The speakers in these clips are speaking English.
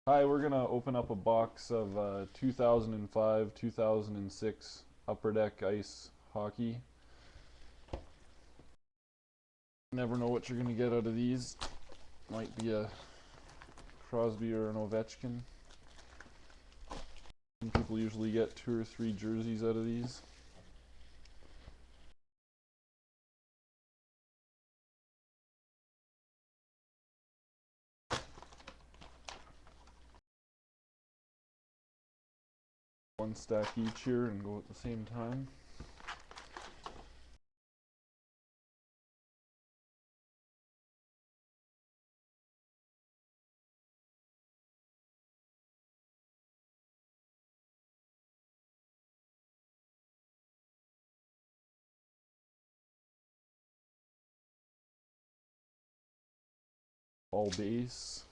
Hi, we're gonna open up a box of 2005, 2006 Upper Deck Ice Hockey. Never know what you're gonna get out of these. Might be a Crosby or an Ovechkin. Some people usually get 2 or 3 jerseys out of these. One stack each here and go at the same time. All base.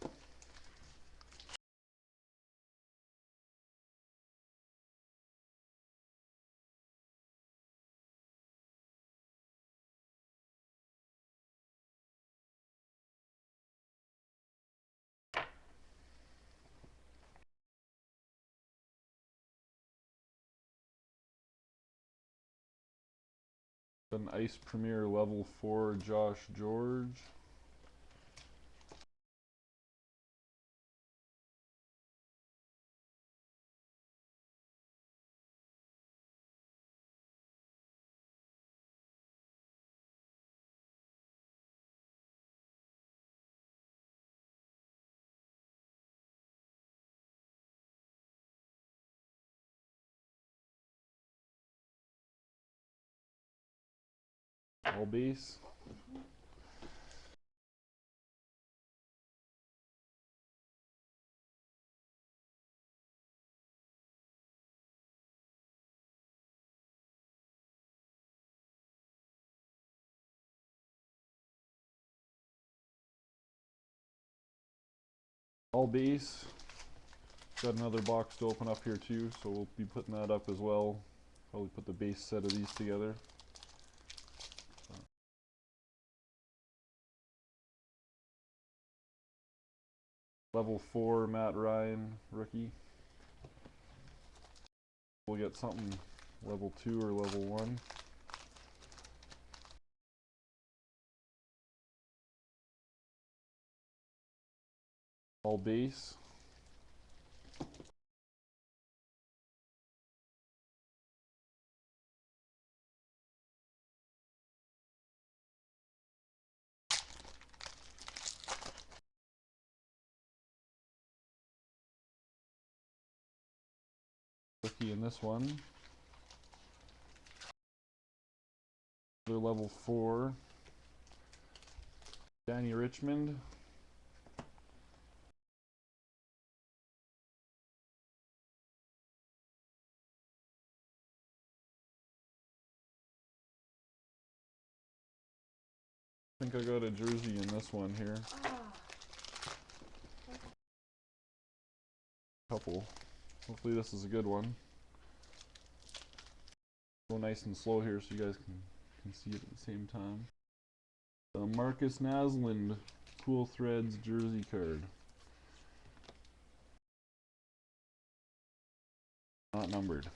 An Ice Premier Level 4 Josh George. All base. All base. Got another box to open up here too, so we'll be putting that up as well. Probably put the base set of these together. Level 4 Matt Ryan rookie. We'll get something level 2 or level 1. All base. Rookie in this one. They're level 4. Danny Richmond. I think I got a jersey in this one here. Couple. Hopefully this is a good one. Go nice and slow here so you guys can see it at the same time. Marcus Naslund Cool Threads jersey card. Not numbered.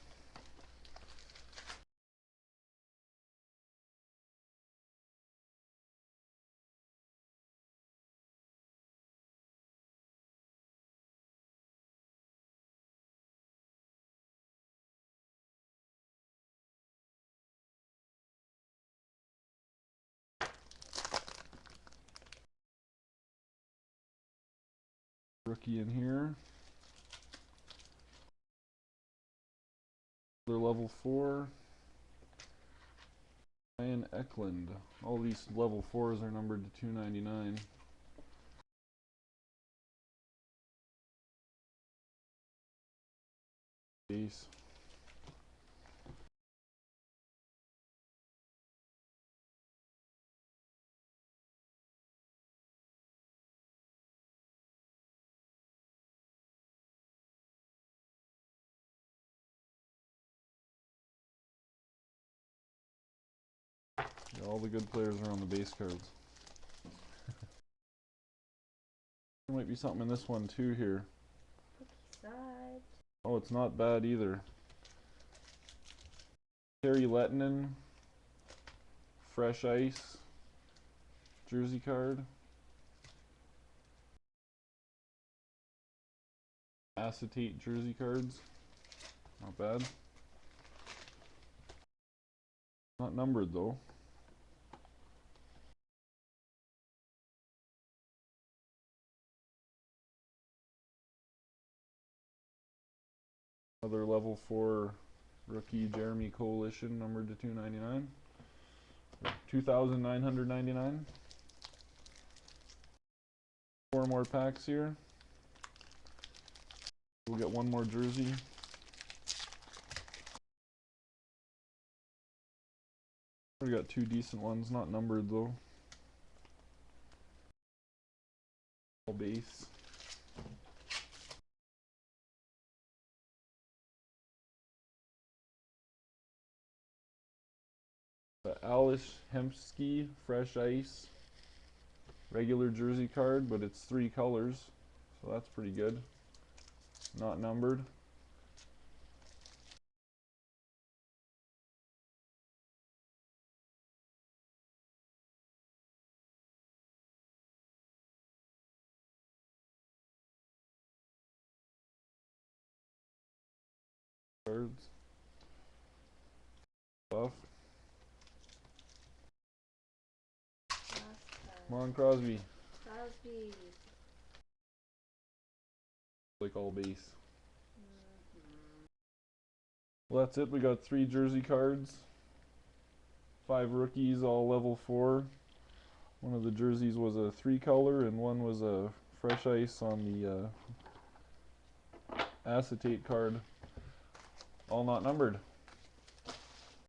Rookie in here. They're level 4. Ryan Eklund. All these level 4s are numbered to 299. Base. Yeah, all the good players are on the base cards. There might be something in this one too here. side. Oh, it's not bad either. Terry Lettinen, fresh ice, jersey card. Acetate jersey cards. Not bad. Not numbered though. Another level 4 rookie Jeremy Coalition, numbered to 299. 2,999. 4 more packs here. We'll get one more jersey. We got 2 decent ones, not numbered though. All base. Alice Hemsky, fresh ice. Regular jersey card, but it's 3 colors, so that's pretty good. Not numbered. Cards. Buff. Come on, Crosby. Crosby. Like all base. Well, that's it. We got 3 jersey cards. 5 rookies, all level 4. One of the jerseys was a 3 color and one was a fresh ice on the acetate card. All not numbered.